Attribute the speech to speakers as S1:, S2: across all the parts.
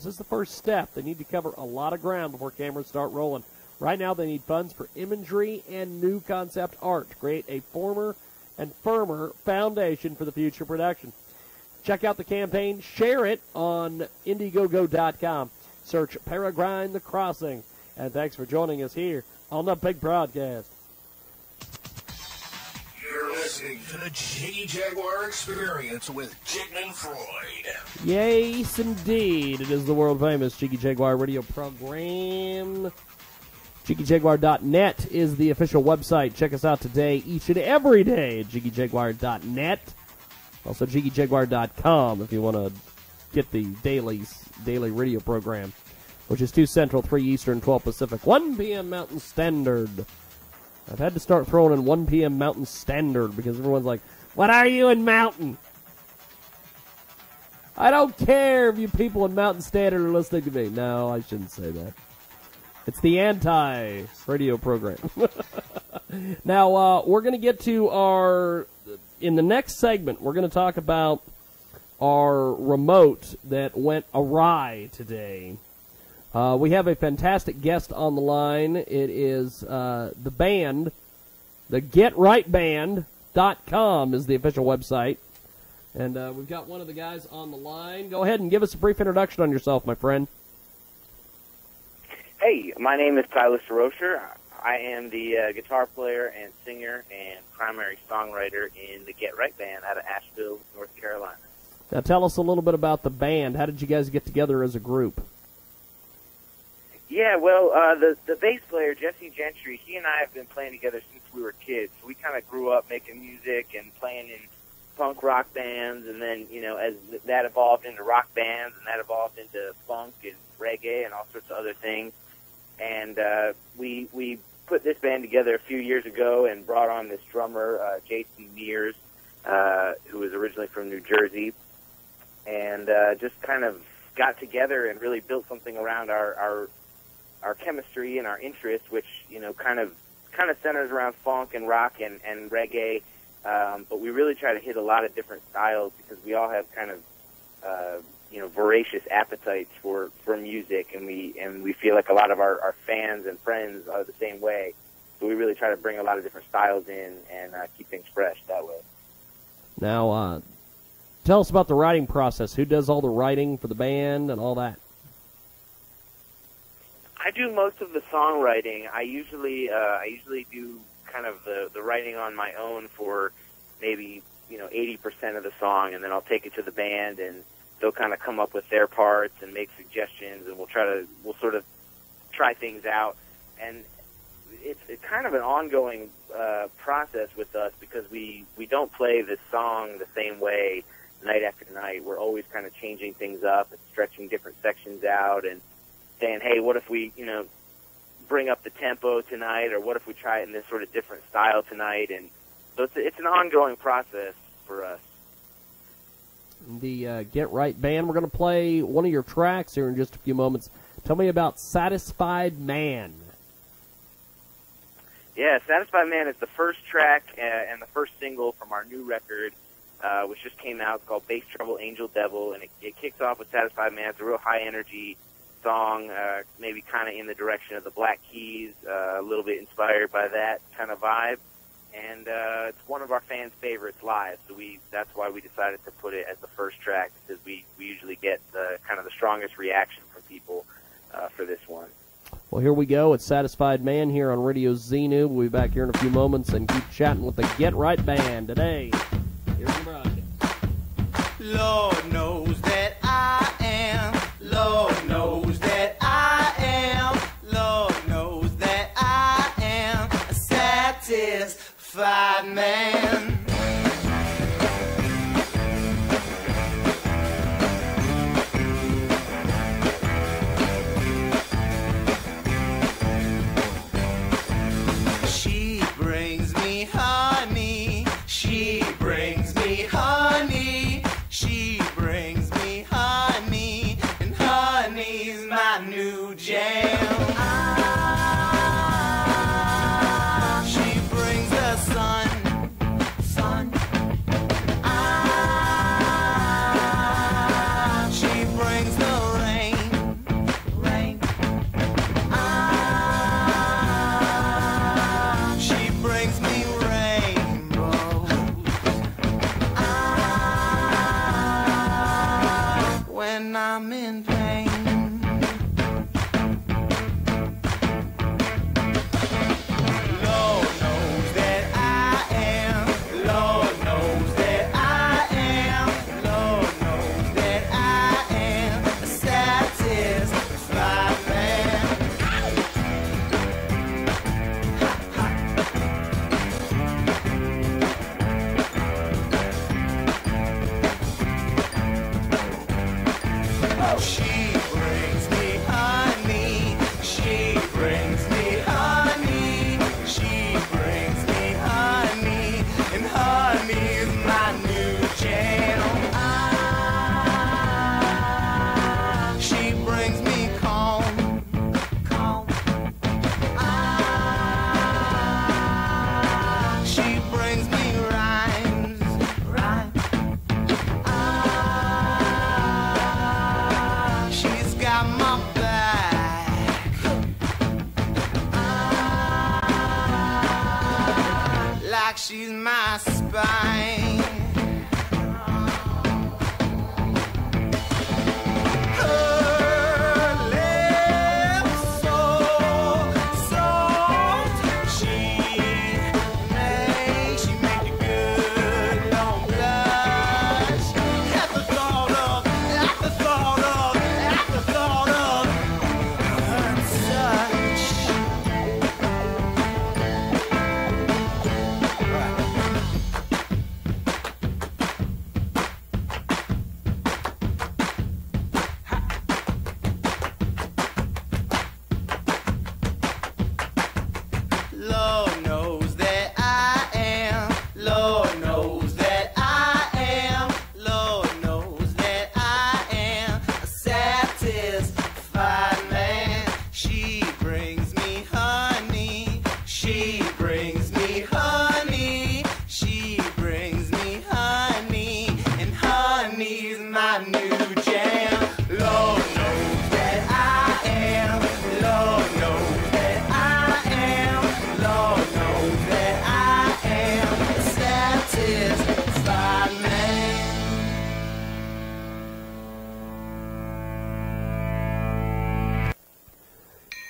S1: This is the first step. They need to cover a lot of ground before cameras start rolling. Right now, they need funds for imagery and new concept art to create a firmer foundation for the future production. Check out the campaign. Share it on Indiegogo.com. Search Peregrine the Crossing. And thanks for joining us here on the Big Broadcast.
S2: You're listening to the Jiggy Jaguar Experience with Jigman Freud.
S1: Yes, indeed. It is the world-famous Jiggy Jaguar radio program. JiggyJaguar.net is the official website. Check us out today, each and every day at JiggyJaguar.net. Also, JiggyJaguar.com if you want to get the daily radio program, which is 2 Central, 3 Eastern, 12 Pacific, 1 p.m. Mountain Standard. I've had to start throwing in 1 p.m. Mountain Standard because everyone's like, what are you in Mountain? I don't care if you people in Mountain Standard are listening to me. No, I shouldn't say that. It's the anti-radio program. Now, we're going to get to in the next segment, we're going to talk about our remote that went awry today. We have a fantastic guest on the line. It is the band, the GetRightBand.com is the official website. And we've got one of the guys on the line. Go ahead and give us a brief introduction on yourself, my friend.
S3: Hey, my name is Tyler Sarosher. I am the guitar player and singer and primary songwriter in the Get Right Band out of Asheville, North Carolina.
S1: Now tell us a little bit about the band. How did you guys get together as a group?
S3: Yeah, well, the bass player, Jesse Gentry, he and I have been playing together since we were kids. So we kind of grew up making music and playing in punk rock bands, and then, you know, as that evolved into rock bands, and that evolved into funk and reggae and all sorts of other things. And we put this band together a few years ago and brought on this drummer, Jason Mears, who was originally from New Jersey, and just kind of got together and really built something around our chemistry and our interest, which, you know, kind of centers around funk and rock and reggae. But we really try to hit a lot of different styles because we all have kind of, you know, voracious appetites for music, and we feel like a lot of our fans and friends are the same way. So we really try to bring a lot of different styles in and keep things fresh that way.
S1: Now, tell us about the writing process. Who does all the writing for the band and all that?
S3: I do most of the songwriting. I usually do kind of the writing on my own for maybe, you know, 80% of the song, and then I'll take it to the band and they'll kind of come up with their parts and make suggestions, and we'll sort of try things out. And it's kind of an ongoing process with us because we don't play this song the same way night after night. We're always kind of changing things up and stretching different sections out and saying, hey, what if we, you know, bring up the tempo tonight, or what if we try it in this sort of different style tonight? And so it's an ongoing process for us.
S1: The Get Right Band, we're going to play one of your tracks here in just a few moments. Tell me about Satisfied Man.
S3: Yeah, Satisfied Man is the first track and the first single from our new record, which just came out. It's called Bass Trouble, Angel Devil, and it kicks off with Satisfied Man. It's a real high-energy song, maybe kind of in the direction of the Black Keys, a little bit inspired by that kind of vibe. And it's one of our fans' favorites live, so that's why we decided to put it as the first track, because we usually get the kind of the strongest reaction from people for this one.
S1: Well, here we go. It's Satisfied Man here on Radio Xenu. We'll be back here in a few moments and keep chatting with the Get Right Band today. Here's the broadcast.
S4: Lord knows that I am. Lord knows that I am. Lord knows that I am a satisfied man. She brings me honey. She brings me honey. She brings me honey, and honey's my new jam. She brings the sun. She brings the rain. in pain. Lord knows that I am. Lord knows that I am. Lord knows that I am a satisfied man. She brings me honey. She brings me honey. She brings me honey. And honey is my new jam. She brings me calm. Calm. She brings me rhymes. Rhymes. She's got my back, like she's my spine. Her lips so soft, she make the good long blush. At the thought of her touch. Lord knows that I am. Lord knows that I am. Lord knows that I am a satisfied man. She brings me honey. She brings me honey. She brings me honey. And honey's my new jam. Lord knows that I am. Lord knows that I am. Lord knows that I am a satisfied man.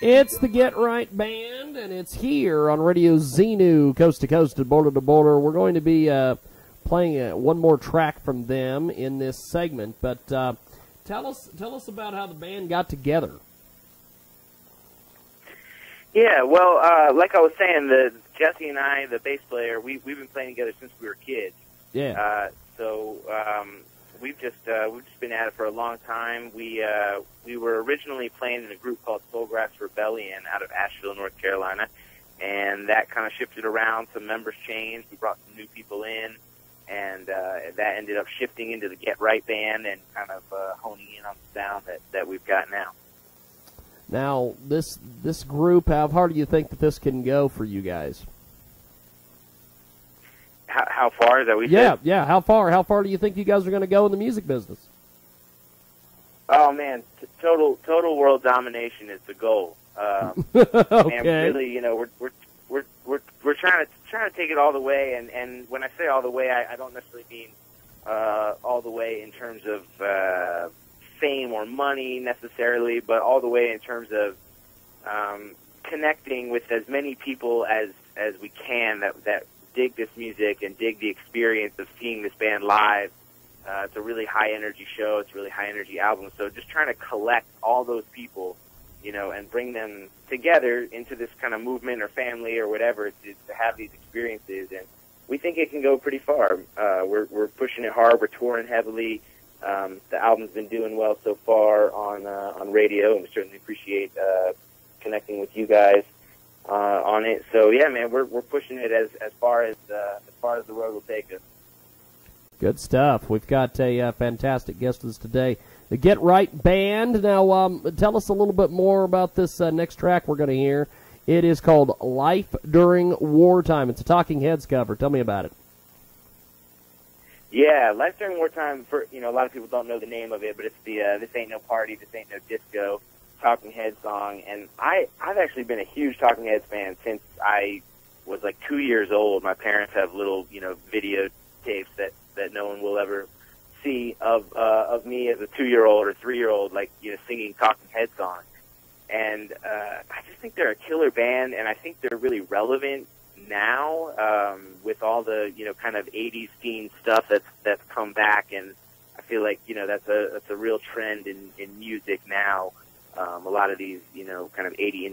S1: It's the Get Right Band, and it's here on Radio Xenu, coast to coast and border to border. We're going to be playing one more track from them in this segment, but tell us about how the band got together.
S3: Yeah, well, like I was saying, Jesse and I, the bass player, we've been playing together since we were kids.
S1: Yeah.
S3: So we've just been at it for a long time. We were originally playing in a group called Soulgrass Rebellion out of Asheville, North Carolina, and that kind of shifted around. Some members changed. We brought some new people in, and that ended up shifting into the Get Right Band and kind of honing in on the sound that we've got now.
S1: Now, this group, how far do you think that this can go for you guys?
S3: How far is that? We said?
S1: Yeah. How far do you think you guys are going to go in the music business?
S3: Oh man, total world domination is the goal.
S1: Okay.
S3: And really, we're trying to take it all the way. And when I say all the way, I don't necessarily mean all the way in terms of fame or money necessarily, but all the way in terms of connecting with as many people as we can that dig this music and dig the experience of seeing this band live. It's a really high energy show. It's a really high energy album. So just trying to collect all those people, and bring them together into this kind of movement or family or whatever to have these experiences. And we think it can go pretty far. We're pushing it hard. We're touring heavily. The album's been doing well so far on radio, and we certainly appreciate connecting with you guys on it. So yeah, man, we're pushing it as far as the road will take us.
S1: Good stuff. We've got a fantastic guest with us today, the Get Right Band. Now, tell us a little bit more about this next track we're going to hear. It is called Life During Wartime. It's a Talking Heads cover. Tell me about it.
S3: Yeah, Life During Wartime, a lot of people don't know the name of it, but it's the This Ain't No Party, This Ain't No Disco Talking Heads song. And I've actually been a huge Talking Heads fan since I was like 2 years old. My parents have little, video tapes that no one will ever fantasy of me as a 2-year-old or 3-year-old, like, you know, singing Talking Heads songs. And I just think they're a killer band, and I think they're really relevant now with all the, you know, kind of 80s scene stuff that's come back. And I feel like, you know, that's a real trend in music now. A lot of these, you know, kind of 80s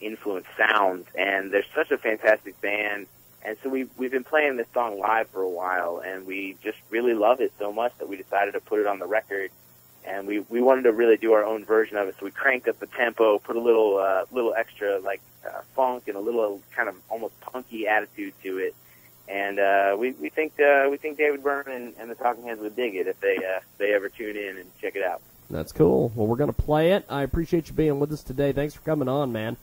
S3: influence sounds, and they're such a fantastic band. And so we've been playing this song live for a while, and we just really love it so much that we decided to put it on the record. And we wanted to really do our own version of it, so we cranked up the tempo, put a little extra like funk and a little kind of almost punky attitude to it. And we think David Byrne and the Talking Heads would dig it if they ever tune in and check it out.
S1: That's cool. Well, we're going to play it. I appreciate you being with us today. Thanks for coming on, man.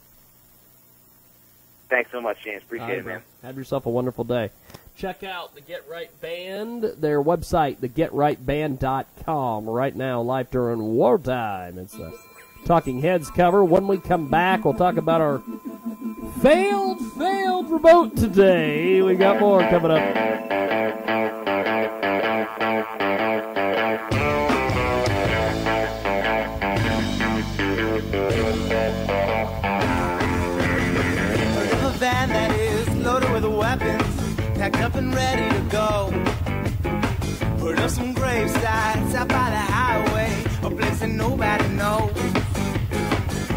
S3: Thanks so much, James. Appreciate it, man.
S1: Have yourself a wonderful day. Check out the Get Right Band, their website, thegetrightband.com. Right now, live during wartime. It's a Talking Heads cover. When we come back, we'll talk about our failed remote today. We got more coming up.
S4: Van that is loaded with weapons, packed up and ready to go. Put up some gravesites out by the highway, a place that nobody knows.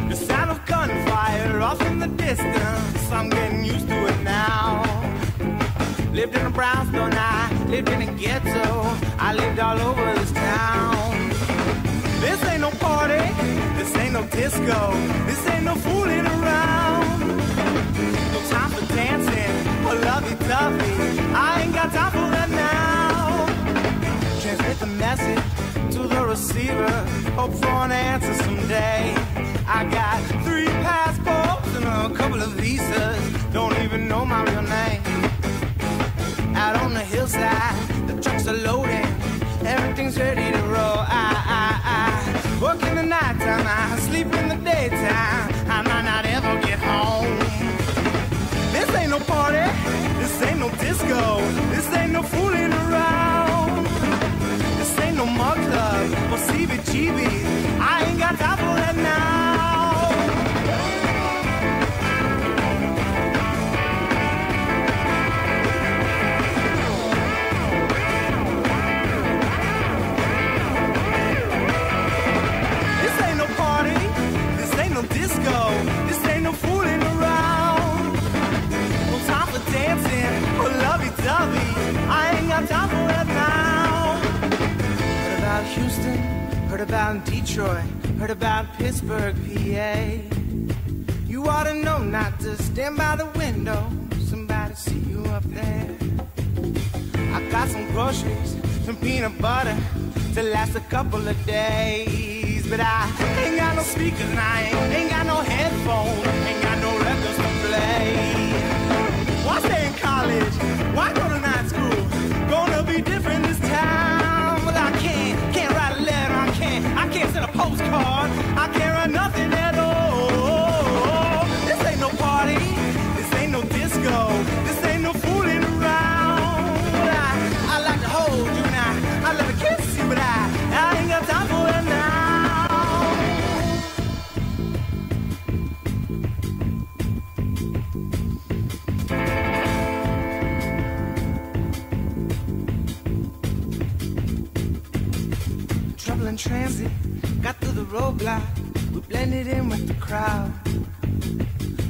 S4: The sound of gunfire off in the distance, I'm getting used to it now. Lived in a brownstone, I lived in a ghetto, I lived all over this town. This ain't no party, this ain't no disco, this ain't no fooling around. No time for dancing or lovey-dovey, I ain't got time for that now. Transmit the message to the receiver, hope for an answer someday. I got 3 passports and a couple of visas, don't even know my real name. Out on the hillside, the trucks are loading, everything's ready to roll. I work in the nighttime, I sleep in the daytime, I might not ever get home. This ain't no party, this ain't no disco, this ain't no fooling around. This ain't no mug club or CBGB, I ain't got time for that now. This ain't no party, this ain't no disco, this ain't no fooling around. No time for dancing or lovey-dovey, I ain't got time for that now. Heard about Houston, heard about Detroit, heard about Pittsburgh, PA. You ought to know not to stand by the window, somebody see you up there. I got some groceries, some peanut butter to last a couple of days. But I ain't got no speakers and I ain't got no headphones, ain't got no records to play. Why stay in college? Why go to night school? Gonna be different this time. Well, I can't write a letter, I can't send a postcard, I can't write nothing at all. This ain't no party, this ain't no disco, this ain't no fooling around. Well, I like to hold you now, I love to kiss you, but I ain't got time for it now. Trouble in transit, got through the roadblock, we blended in with the crowd.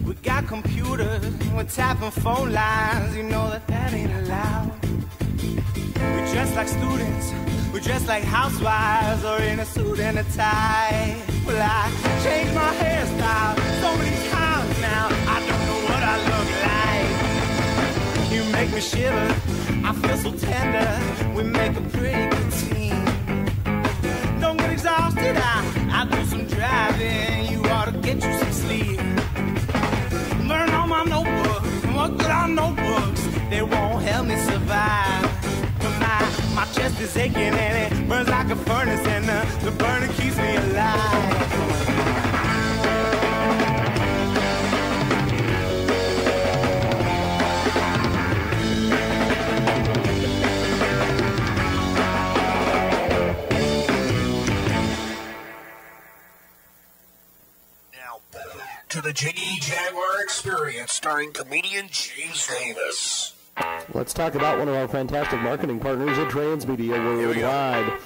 S4: We got computers, we're tapping phone lines, you know that ain't allowed. We dress like students, we dress like housewives, or in a suit and a tie. Well, I changed my hairstyle so many times now, I don't know what I look like. You make me shiver, I feel so tender, we make a pretty good team. Don't get exhausted, I do some driving, you ought to get you some sleep. Learn all my notebooks, work with our notebooks, they won't help me survive. But my chest is aching and it burns like a furnace, and the burner keeps me alive.
S2: Now back to the Jiggy Jaguar Experience, starring comedian James Davis.
S1: Let's talk about one of our fantastic marketing partners at Transmedia Worldwide.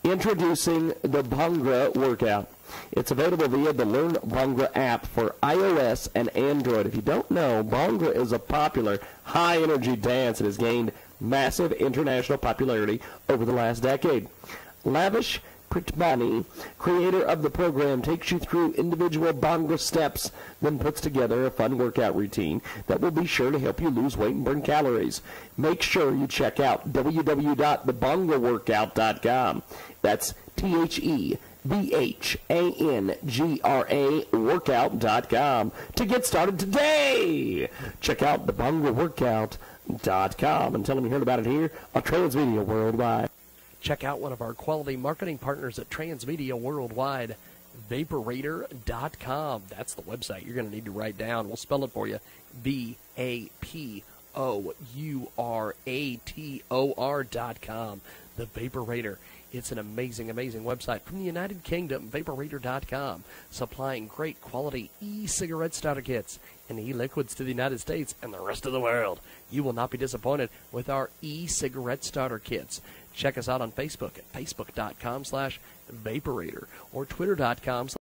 S1: Introducing the Bhangra Workout. It's available via the Learn Bhangra app for iOS and Android. If you don't know, Bhangra is a popular high-energy dance that has gained massive international popularity over the last decade. Lavish Pritmani, creator of the program, takes you through individual Bhangra steps, then puts together a fun workout routine that will be sure to help you lose weight and burn calories. Make sure you check out www.thebhangraworkout.com. That's TheBhangra workout.com to get started today. Check out thebhangraworkout.com and tell them you heard about it here on Transmedia Worldwide. Check out one of our quality marketing partners at Transmedia Worldwide, Vaporator.com. That's the website you're going to need to write down. We'll spell it for you. Vapourator.com. The Vaporator. It's an amazing, amazing website from the United Kingdom, Vaporator.com, supplying great quality e-cigarette starter kits and e-liquids to the United States and the rest of the world. You will not be disappointed with our e-cigarette starter kits. Check us out on Facebook at facebook.com/Vaporator or twitter.com/